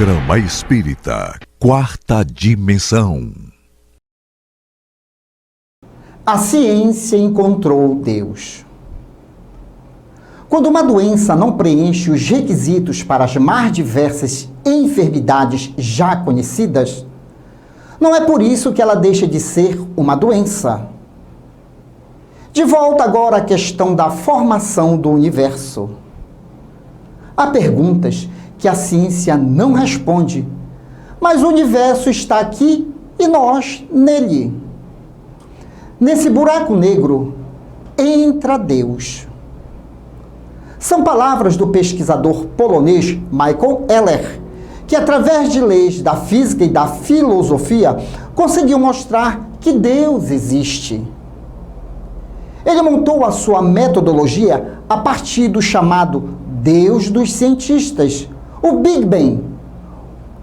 Programa Espírita Quarta Dimensão. A ciência encontrou Deus. Quando uma doença não preenche os requisitos para as mais diversas enfermidades já conhecidas, não é por isso que ela deixa de ser uma doença. De volta agora à questão da formação do universo. Há perguntas que a ciência não responde, mas o universo está aqui e nós nele. Nesse buraco negro entra Deus. São palavras do pesquisador polonês Michael Heller, que através de leis da física e da filosofia conseguiu mostrar que Deus existe. Ele montou a sua metodologia a partir do chamado Deus dos cientistas, o Big Bang,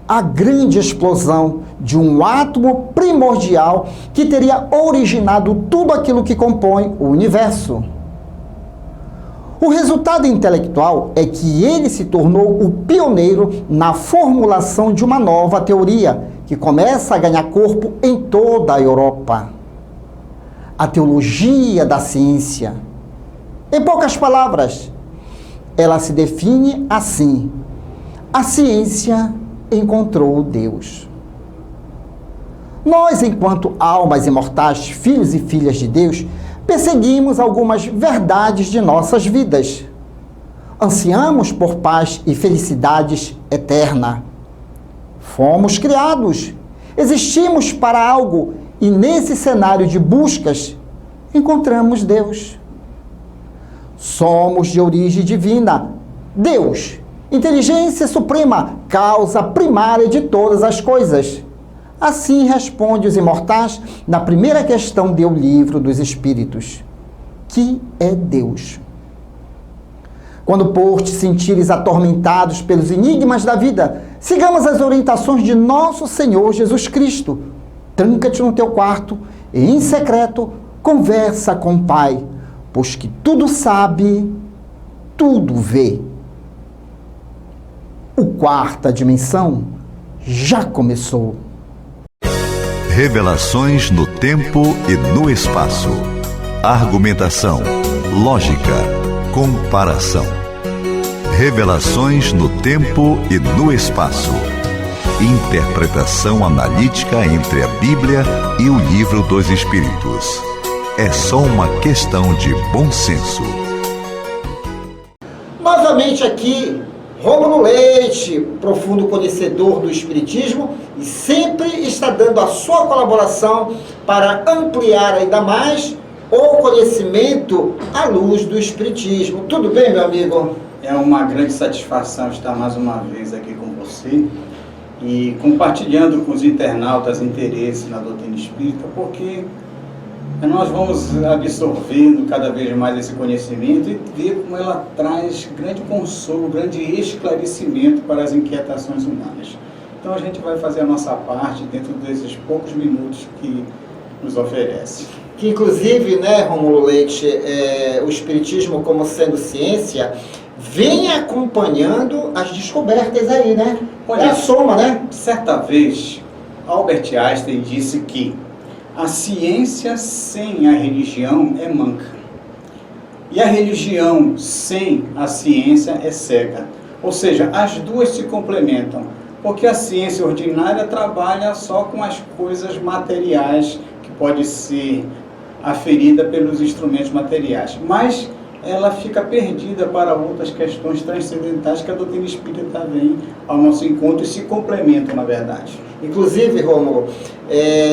a grande explosão de um átomo primordial que teria originado tudo aquilo que compõe o universo. O resultado intelectual é que ele se tornou o pioneiro na formulação de uma nova teoria, que começa a ganhar corpo em toda a Europa. A teologia da ciência. Em poucas palavras, ela se define assim: a ciência encontrou Deus. Nós, enquanto almas imortais, filhos e filhas de Deus, perseguimos algumas verdades de nossas vidas. Ansiamos por paz e felicidades eterna. Fomos criados, existimos para algo e nesse cenário de buscas encontramos Deus. Somos de origem divina. Deus, inteligência suprema, causa primária de todas as coisas. Assim responde os imortais na primeira questão do Livro dos Espíritos. Que é Deus? Quando por te sentires atormentados pelos enigmas da vida, sigamos as orientações de nosso Senhor Jesus Cristo. Tranca-te no teu quarto e, em secreto, conversa com o Pai, pois que tudo sabe, tudo vê. O Quarta Dimensão já começou. Revelações no tempo e no espaço. Argumentação, lógica, comparação. Revelações no tempo e no espaço. Interpretação analítica entre a Bíblia e o Livro dos Espíritos. É só uma questão de bom senso. Novamente aqui, Rômulo Leite, profundo conhecedor do Espiritismo, e sempre está dando a sua colaboração para ampliar ainda mais o conhecimento à luz do Espiritismo. Tudo bem, meu amigo? É uma grande satisfação estar mais uma vez aqui com você e compartilhando com os internautas interesse na doutrina espírita, porque nós vamos absorvendo cada vez mais esse conhecimento e ver como ela traz grande consolo, grande esclarecimento para as inquietações humanas. Então a gente vai fazer a nossa parte dentro desses poucos minutos que nos oferece. Que inclusive, né, Rômulo Leite, o Espiritismo como sendo ciência, vem acompanhando as descobertas aí, né? Olha, é a soma, né? Certa vez, Albert Einstein disse que a ciência sem a religião é manca. E a religião sem a ciência é cega. Ou seja, as duas se complementam. Porque a ciência ordinária trabalha só com as coisas materiais, que pode ser aferida pelos instrumentos materiais. Mas ela fica perdida para outras questões transcendentais que a doutrina espírita vem ao nosso encontro e se complementam, na verdade. Inclusive, Rômulo,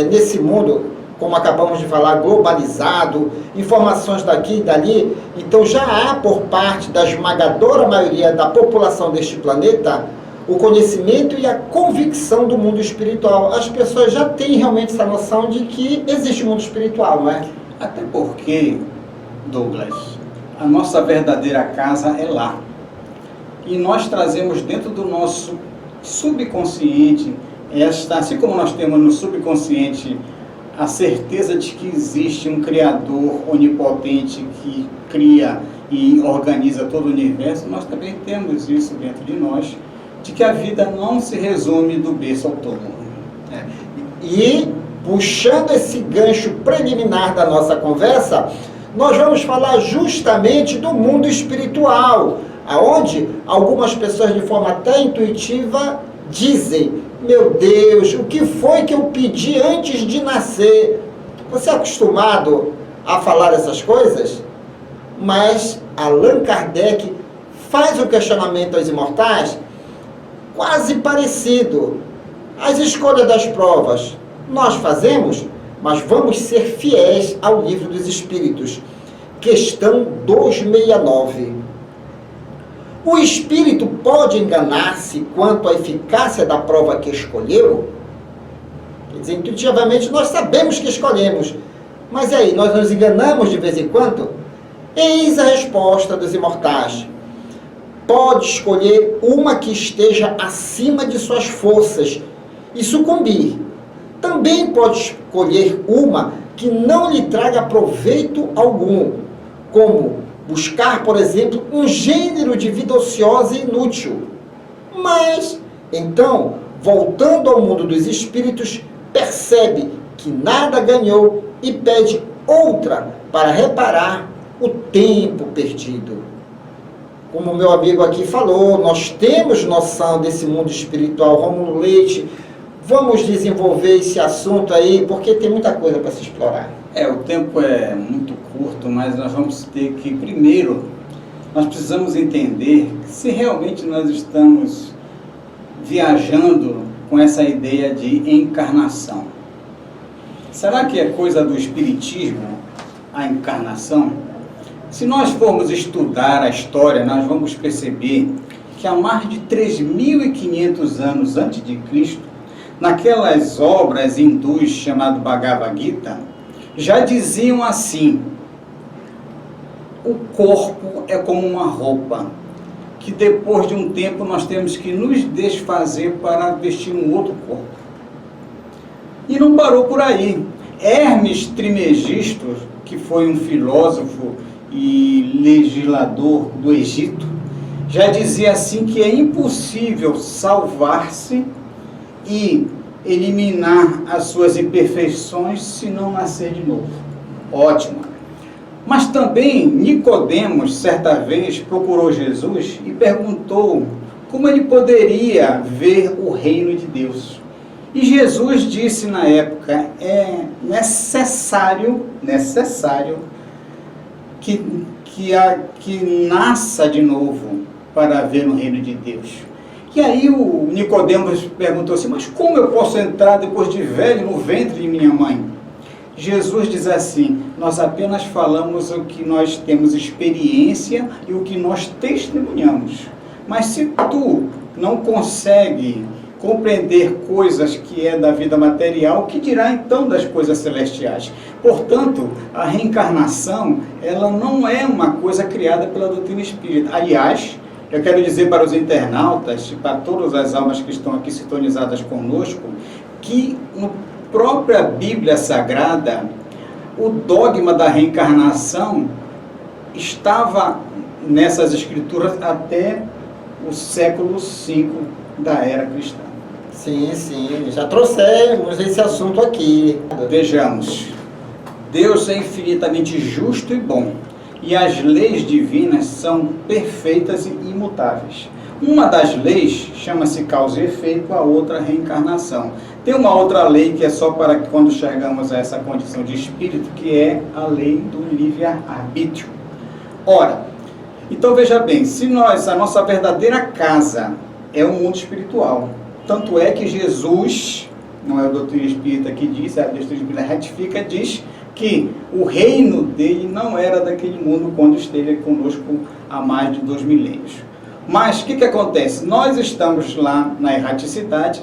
nesse mundo, como acabamos de falar, globalizado, informações daqui e dali, então já há por parte da esmagadora maioria da população deste planeta o conhecimento e a convicção do mundo espiritual. As pessoas já têm realmente essa noção de que existe um mundo espiritual, não é? Até porque, Douglas, a nossa verdadeira casa é lá. E nós trazemos dentro do nosso subconsciente, assim como nós temos no subconsciente a certeza de que existe um Criador onipotente que cria e organiza todo o universo, nós também temos isso dentro de nós, de que a vida não se resume do berço ao túmulo. E, puxando esse gancho preliminar da nossa conversa, nós vamos falar justamente do mundo espiritual, aonde algumas pessoas, de forma até intuitiva, dizem: meu Deus, o que foi que eu pedi antes de nascer? Você é acostumado a falar essas coisas? Mas Allan Kardec faz um questionamento aos imortais quase parecido. As escolhas das provas nós fazemos, mas vamos ser fiéis ao Livro dos Espíritos. Questão 269. O espírito pode enganar-se quanto à eficácia da prova que escolheu? Quer dizer, intuitivamente nós sabemos que escolhemos, mas e aí, nós nos enganamos de vez em quando? Eis a resposta dos imortais. Pode escolher uma que esteja acima de suas forças e sucumbir. Também pode escolher uma que não lhe traga proveito algum, como buscar, por exemplo, um gênero de vida ociosa e inútil. Mas, então, voltando ao mundo dos espíritos, percebe que nada ganhou e pede outra para reparar o tempo perdido. Como meu amigo aqui falou, nós temos noção desse mundo espiritual. Rômulo Leite, vamos desenvolver esse assunto aí, porque tem muita coisa para se explorar. O tempo é muito curto, mas nós vamos ter que, primeiro, nós precisamos entender se realmente nós estamos viajando com essa ideia de encarnação. Será que é coisa do espiritismo a encarnação? Se nós formos estudar a história, nós vamos perceber que há mais de 3.500 anos antes de Cristo, naquelas obras hindus chamadas Bhagavad Gita, já diziam assim: o corpo é como uma roupa, que depois de um tempo nós temos que nos desfazer para vestir um outro corpo. E não parou por aí. Hermes Trismegisto, que foi um filósofo e legislador do Egito, já dizia assim que é impossível salvar-se e eliminar as suas imperfeições se não nascer de novo. Ótimo. Mas também Nicodemos, certa vez, procurou Jesus e perguntou como ele poderia ver o reino de Deus. E Jesus disse na época: é necessário que nasça de novo para ver o reino de Deus. E aí o Nicodemos perguntou assim: mas como eu posso entrar depois de velho no ventre de minha mãe? Jesus diz assim: nós apenas falamos o que nós temos experiência e o que nós testemunhamos. Mas se tu não consegue compreender coisas que é da vida material, o que dirá então das coisas celestiais? Portanto, a reencarnação, ela não é uma coisa criada pela doutrina espírita. Aliás, eu quero dizer para os internautas e para todas as almas que estão aqui sintonizadas conosco, que na própria Bíblia Sagrada, o dogma da reencarnação estava nessas escrituras até o século V da era cristã. Sim, já trouxemos esse assunto aqui. Vejamos, Deus é infinitamente justo e bom, e as leis divinas são perfeitas e imutáveis. Uma das leis chama-se causa e efeito, a outra reencarnação. Tem uma outra lei que é só para quando chegamos a essa condição de espírito, que é a lei do livre-arbítrio. Ora, então veja bem, se a nossa verdadeira casa é o mundo espiritual, tanto é que Jesus, não é a doutrina espírita que diz, a doutrina espírita ratifica, diz que o reino dele não era daquele mundo quando esteve conosco há mais de 2 milênios. Mas o que acontece? Nós estamos lá na erraticidade,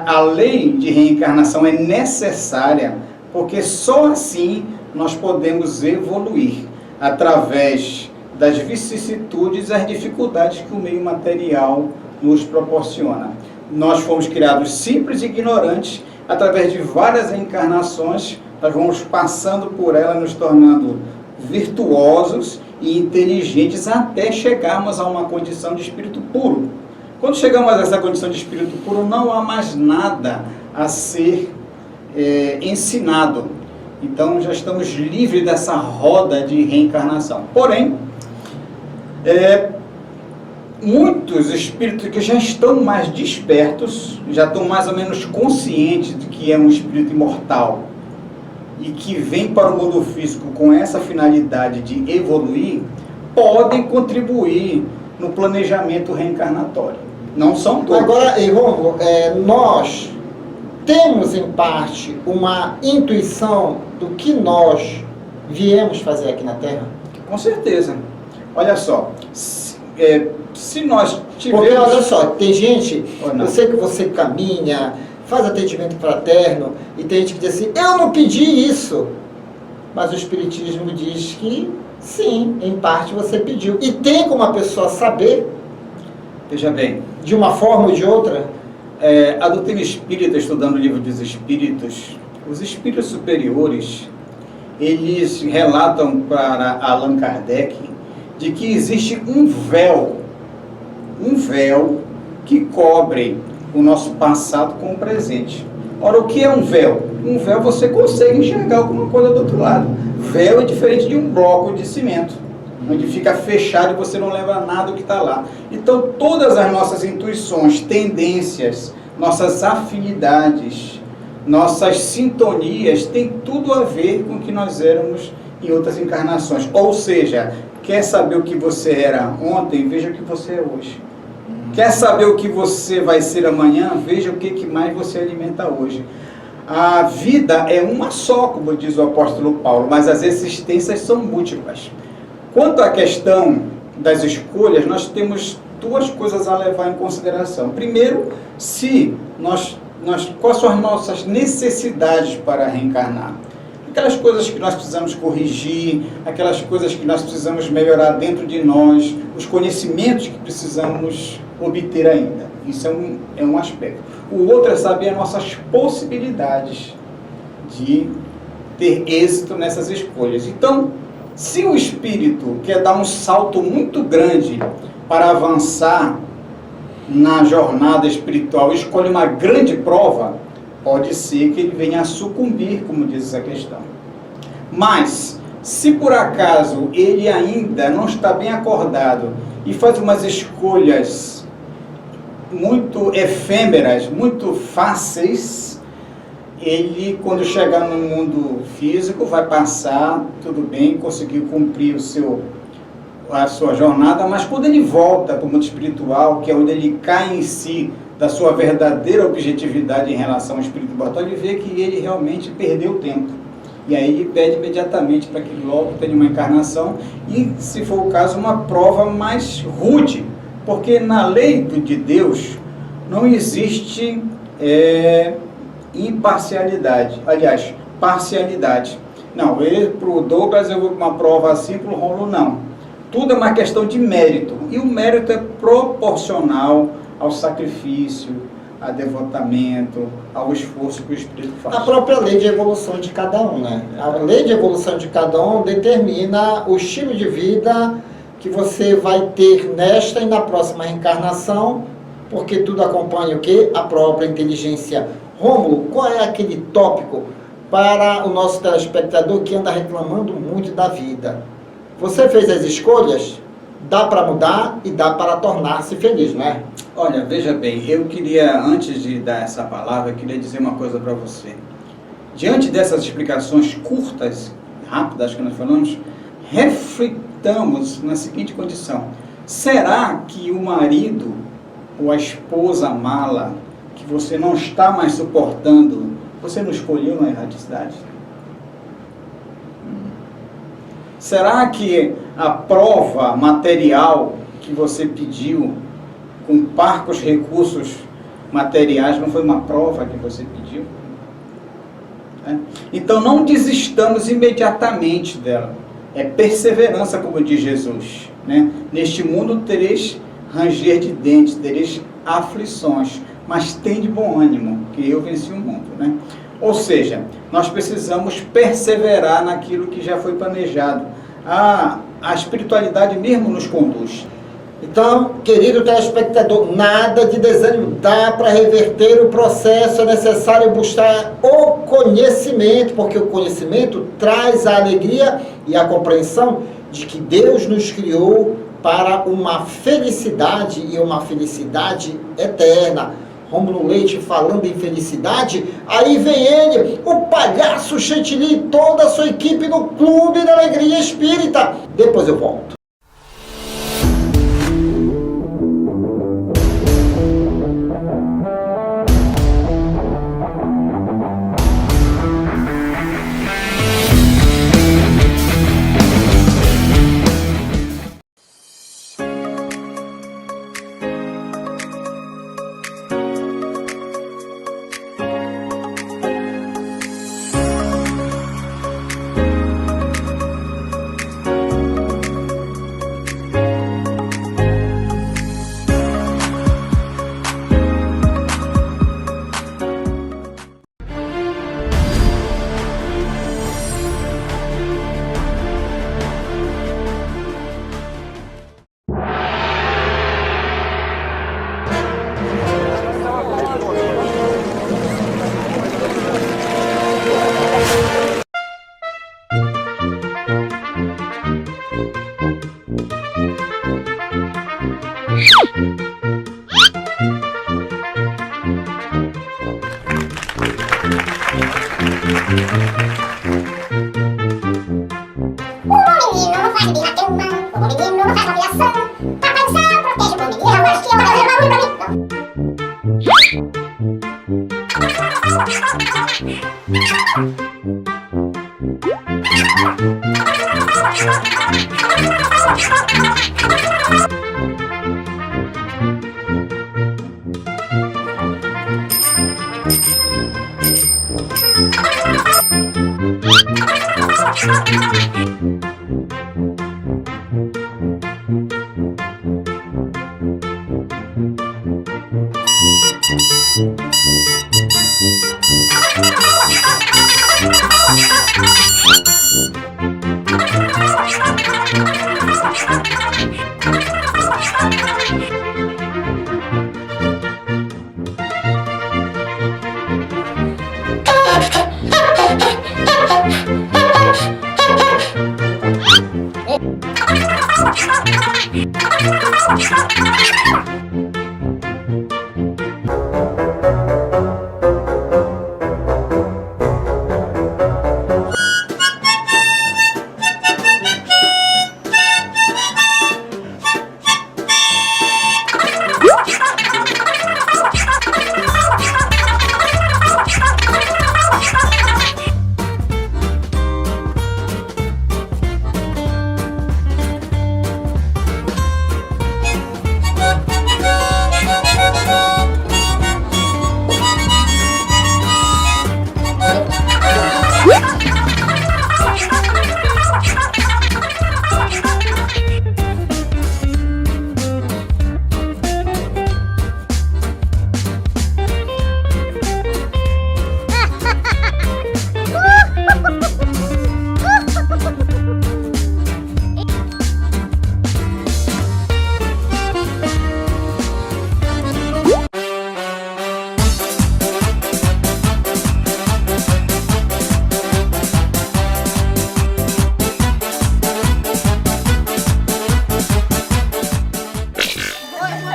a lei de reencarnação é necessária, porque só assim nós podemos evoluir, através das vicissitudes e as dificuldades que o meio material nos proporciona. Nós fomos criados simples e ignorantes, através de várias encarnações, nós vamos passando por ela, nos tornando virtuosos e inteligentes, até chegarmos a uma condição de espírito puro. Quando chegamos a essa condição de espírito puro, não há mais nada a ser ensinado. Então já estamos livres dessa roda de reencarnação. Porém, muitos espíritos que já estão mais despertos, já estão mais ou menos conscientes de que é um espírito imortal e que vem para o mundo físico com essa finalidade de evoluir, podem contribuir no planejamento reencarnatório. Não são todos. Agora, Rômulo, nós temos em parte uma intuição do que nós viemos fazer aqui na Terra? Com certeza. Olha só, se nós tivermos... Porque, olha só, tem gente, eu sei que você caminha, faz atendimento fraterno, e tem gente que diz assim, eu não pedi isso. Mas o Espiritismo diz que, sim, em parte você pediu. E tem como a pessoa saber, veja bem, de uma forma ou de outra? A doutrina espírita, estudando o livro dos espíritos, os espíritos superiores, eles relatam para Allan Kardec de que existe um véu que cobre o nosso passado com o presente. Ora, o que é um véu? Um véu você consegue enxergar alguma coisa do outro lado. Véu é diferente de um bloco de cimento, onde fica fechado e você não lembra nada do que está lá. Então, todas as nossas intuições, tendências, nossas afinidades, nossas sintonias, têm tudo a ver com o que nós éramos em outras encarnações. Ou seja, quer saber o que você era ontem, veja o que você é hoje. Quer saber o que você vai ser amanhã, veja o que mais você alimenta hoje. A vida é uma só, como diz o apóstolo Paulo, mas as existências são múltiplas. Quanto à questão das escolhas, nós temos duas coisas a levar em consideração. Primeiro, quais são as nossas necessidades para reencarnar? Aquelas coisas que nós precisamos corrigir, aquelas coisas que nós precisamos melhorar dentro de nós, os conhecimentos que precisamos obter ainda. Isso é um aspecto. O outro é saber as nossas possibilidades de ter êxito nessas escolhas. Então, se o espírito quer dar um salto muito grande para avançar na jornada espiritual, escolhe uma grande prova, pode ser que ele venha a sucumbir, como diz essa questão. Mas, se por acaso ele ainda não está bem acordado e faz umas escolhas muito efêmeras, muito fáceis, ele, quando chegar no mundo físico, vai passar, tudo bem, conseguiu cumprir a sua jornada, mas quando ele volta para o mundo espiritual, que é onde ele cai em si, da sua verdadeira objetividade em relação ao espírito imortal, ele vê que ele realmente perdeu tempo. E aí ele pede imediatamente para que ele logo tenha uma encarnação e, se for o caso, uma prova mais rude. Porque na lei de Deus não existe imparcialidade. Aliás, parcialidade. Não, para o Douglas eu vou para uma prova assim, para o Rômulo não. Tudo é uma questão de mérito. E o mérito é proporcional ao sacrifício, ao devotamento, ao esforço que o Espírito faz. A própria lei de evolução de cada um, né? A lei de evolução de cada um determina o estilo de vida que você vai ter nesta e na próxima reencarnação, porque tudo acompanha o quê? A própria inteligência. Rômulo, qual é aquele tópico para o nosso telespectador que anda reclamando muito da vida? Você fez as escolhas, dá para mudar e dá para tornar-se feliz, não é? Olha, veja bem, eu queria, antes de dar essa palavra, eu queria dizer uma coisa para você. Diante dessas explicações curtas, rápidas que nós falamos, reflitamos na seguinte condição: será que o marido ou a esposa mala que você não está mais suportando, você não escolheu na erradicidade? Será que a prova material que você pediu, com parcos recursos materiais, não foi uma prova que você pediu? Então não desistamos imediatamente dela. É perseverança, como diz Jesus, né? Neste mundo tereis ranger de dentes, tereis aflições, mas tem de bom ânimo, que eu venci o mundo, né? Ou seja, nós precisamos perseverar naquilo que já foi planejado. A espiritualidade mesmo nos conduz. Então, querido telespectador, nada de desânimo, dá para reverter o processo, é necessário buscar o conhecimento, porque o conhecimento traz a alegria e a compreensão de que Deus nos criou para uma felicidade e uma felicidade eterna. Rômulo Leite falando em felicidade, aí vem ele, o palhaço Chantilly e toda a sua equipe no Clube da Alegria Espírita. Depois eu volto.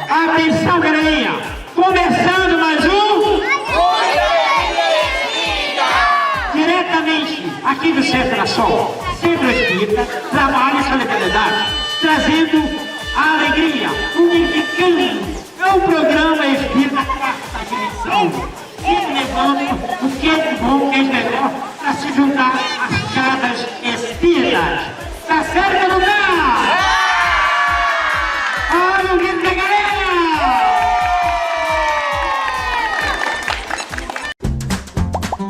Atenção, galerinha! Começando mais um... Diretamente aqui do Centro da Sol, Centro Espírita, trabalho e solidariedade, trazendo a alegria, unificando. É um programa espírita quarta dimensão, sempre levando o que é de bom, o que é de melhor, para se juntar às casas espíritas. Tá certo ou não tá? Olha o grito da galera!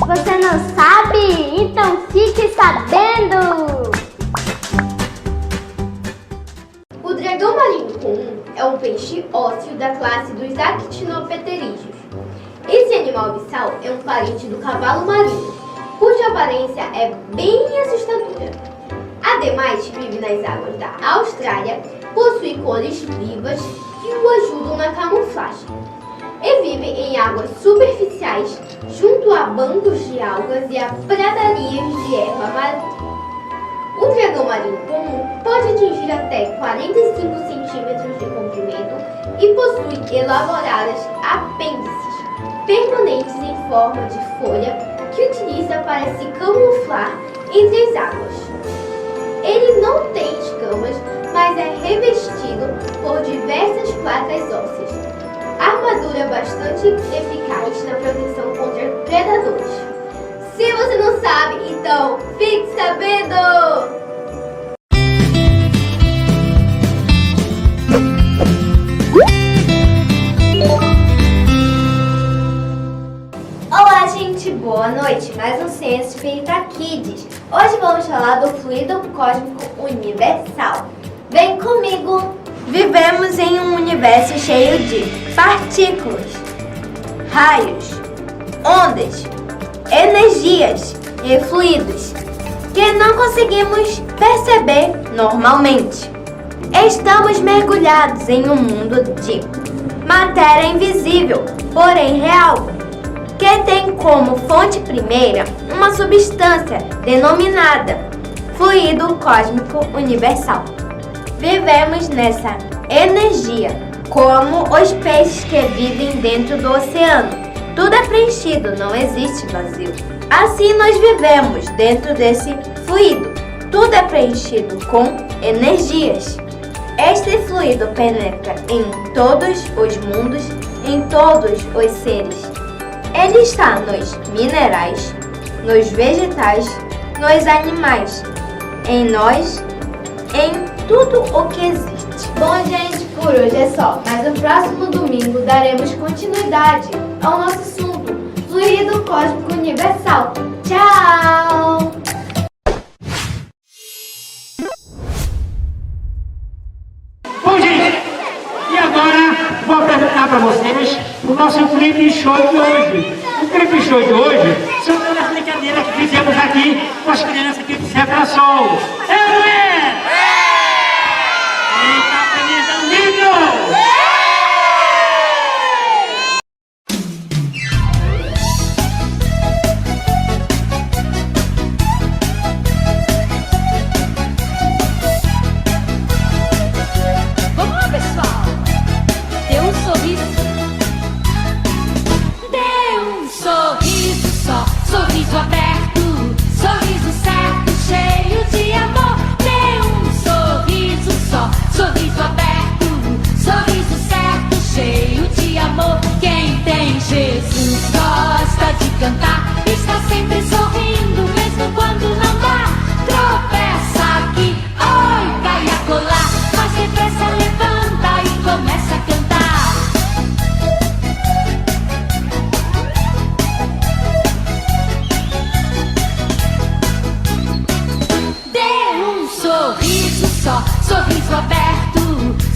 Você não sabe? Então fique sabendo! O dragão marinho comum é um peixe ósseo da classe dos actinopterídeos. Esse animal abissal é um parente do cavalo marinho, cuja aparência é bem assustadora. Ademais, vive nas águas da Austrália, Possui cores vivas que o ajudam na camuflagem. E vive em águas superficiais, junto a bancos de algas e a pradarias de erva marinha. O dragão marinho comum pode atingir até 45 centímetros de comprimento e possui elaboradas apêndices permanentes em forma de folha que utiliza para se camuflar entre as águas. Ele não tem escamas, mas é revestido por diversas placas ósseas. Armadura bastante eficaz na proteção contra predadores. Se você não sabe, então fique sabendo! Olá, gente, boa noite. Mais um Ciência Espírita Kids. Hoje vamos falar do fluido cósmico universal. Vem comigo! Vivemos em um universo cheio de partículas, raios, ondas, energias e fluidos que não conseguimos perceber normalmente. Estamos mergulhados em um mundo de matéria invisível, porém real, que tem como fonte primeira uma substância denominada fluido cósmico universal. Vivemos nessa energia, como os peixes que vivem dentro do oceano. Tudo é preenchido, não existe vazio. Assim nós vivemos dentro desse fluido. Tudo é preenchido com energias. Este fluido penetra em todos os mundos, em todos os seres. Ele está nos minerais, nos vegetais, nos animais, em nós, em tudo o que existe. Bom, gente, por hoje é só. Mas no próximo domingo daremos continuidade ao nosso assunto, fluido cósmico universal. Tchau! Bom, gente, e agora vou apresentar para vocês o nosso clipe show de hoje. O clipe show de hoje são todas as brincadeiras que fizemos aqui com as crianças aqui do Serra Sol. É, não é? Quem tá feliz é o lindo! Vamos lá, pessoal! Dê um sorriso. Dê um sorriso só, sorriso aberto, sorriso certo, cheio de amor. Dê um sorriso só, sorriso aberto, sorriso certo, cheio de amor. Quem tem Jesus gosta de cantar, está sempre sorrindo, mesmo quando não dá. Tropeça aqui, oi, cai a colar, mas depressa levanta e começa a cantar. Dê um sorriso só, sorriso aberto,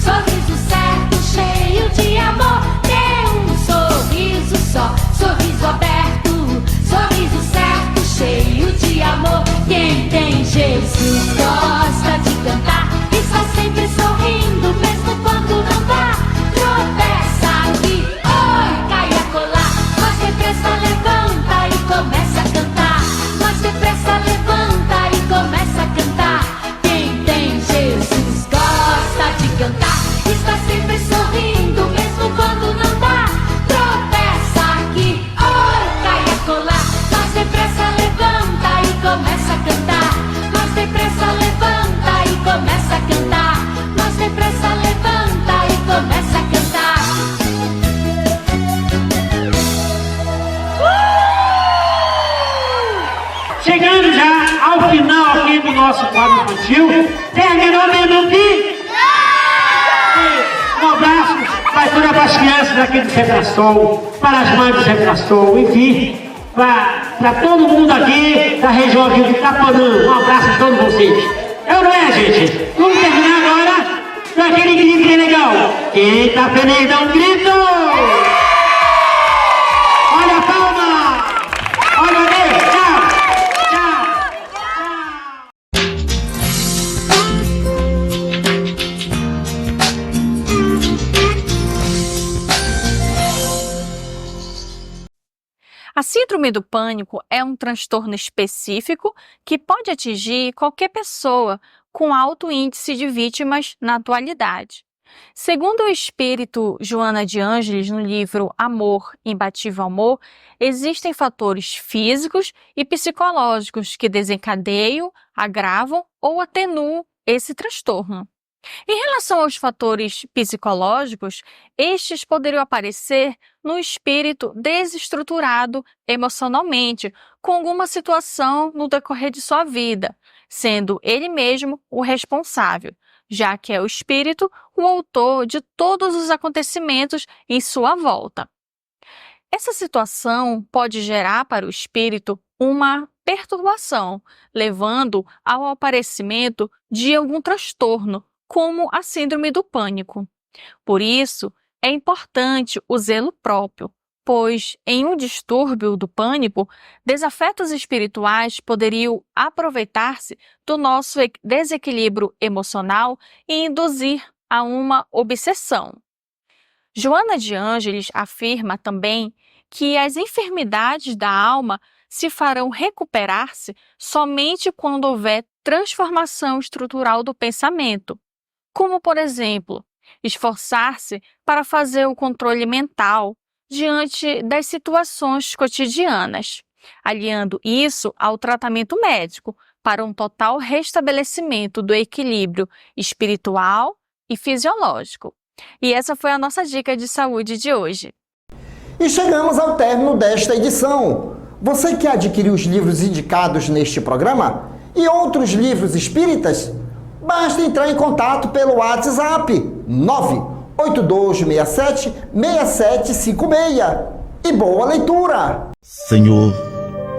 sorriso certo, cheio de amor. Dê um sorriso só, sorriso aberto, sorriso certo, cheio de amor. Quem tem Jesus gosta de cantar, está sempre sorrindo, mesmo quando não dá. Tropeça aqui, oi, cai a colar, mas depressa levanta e começa a cantar. Mas depressa levanta e começa a cantar. Quem tem Jesus gosta de cantar, está sempre sorrindo, mesmo quando não dá. Tropeça aqui, oi, cai a colar, mas depressa levanta e começa a cantar. Mas depressa levanta e começa a cantar. Mas depressa levanta e começa a cantar. Chegando já ao final aqui do nosso quadro infantil. Terminou mesmo aqui? Um abraço para as crianças aqui do Cetrasol, para as mães do Cetrasol, enfim, para todo mundo aqui da região aqui de Itapanã. Um abraço a todos vocês. É, não é, gente? Vamos terminar agora com aquele grito bem legal. Quem tá feliz dá um grito! Olha a palma! Olha a Deus! Tchau! Tchau! Tchau! A síndrome do pânico é um transtorno específico que pode atingir qualquer pessoa com alto índice de vítimas na atualidade. Segundo o espírito Joana de Ângeles, no livro Amor, Imbatível Amor, existem fatores físicos e psicológicos que desencadeiam, agravam ou atenuam esse transtorno. Em relação aos fatores psicológicos, estes poderiam aparecer no espírito desestruturado emocionalmente com alguma situação no decorrer de sua vida, sendo ele mesmo o responsável, já que é o espírito o autor de todos os acontecimentos em sua volta. Essa situação pode gerar para o espírito uma perturbação, levando ao aparecimento de algum transtorno, como a síndrome do pânico. Por isso, é importante o zelo próprio, pois, em um distúrbio do pânico, desafetos espirituais poderiam aproveitar-se do nosso desequilíbrio emocional e induzir a uma obsessão. Joana de Ângeles afirma também que as enfermidades da alma se farão recuperar-se somente quando houver transformação estrutural do pensamento, como, por exemplo, esforçar-se para fazer o controle mental diante das situações cotidianas, aliando isso ao tratamento médico para um total restabelecimento do equilíbrio espiritual e fisiológico. E essa foi a nossa dica de saúde de hoje. E chegamos ao término desta edição. Você quer adquirir os livros indicados neste programa e outros livros espíritas? Basta entrar em contato pelo WhatsApp 98267-6756. E boa leitura! Senhor,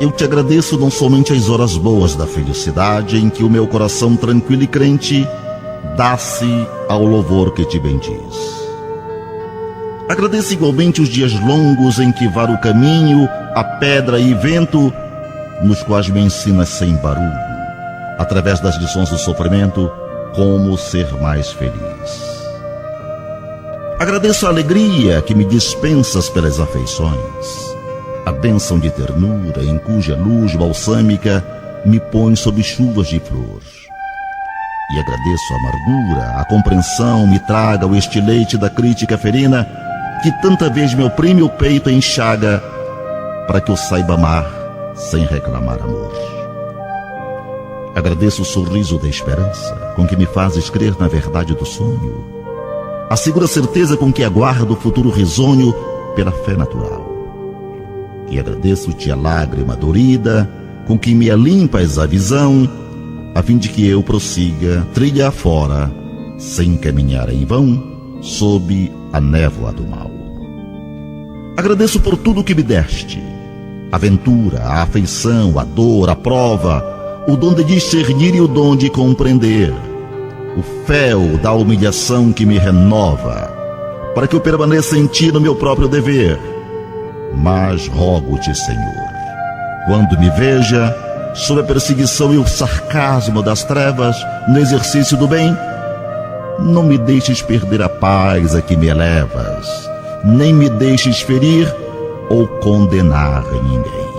eu te agradeço não somente as horas boas da felicidade em que o meu coração tranquilo e crente dá-se ao louvor que te bendiz. Agradeço igualmente os dias longos em que varo o caminho, a pedra e vento, nos quais me ensinas sem barulho, através das lições do sofrimento, como ser mais feliz. Agradeço a alegria que me dispensas pelas afeições, a bênção de ternura em cuja luz balsâmica me põe sob chuvas de flor. E agradeço a amargura, a compreensão me traga o estileite da crítica ferina que tanta vez me oprime o peito e enxaga para que eu saiba amar sem reclamar amor. Agradeço o sorriso da esperança com que me fazes crer na verdade do sonho, a segura certeza com que aguardo o futuro risonho pela fé natural. E agradeço-te a lágrima dorida com que me alimpas a visão, a fim de que eu prossiga trilha afora, sem caminhar em vão, sob a névoa do mal. Agradeço por tudo que me deste, a aventura, a afeição, a dor, a prova, o dom de discernir e o dom de compreender, o fel da humilhação que me renova, para que eu permaneça em ti no meu próprio dever. Mas rogo-te, Senhor, quando me veja sob a perseguição e o sarcasmo das trevas no exercício do bem, não me deixes perder a paz a que me elevas, nem me deixes ferir ou condenar ninguém.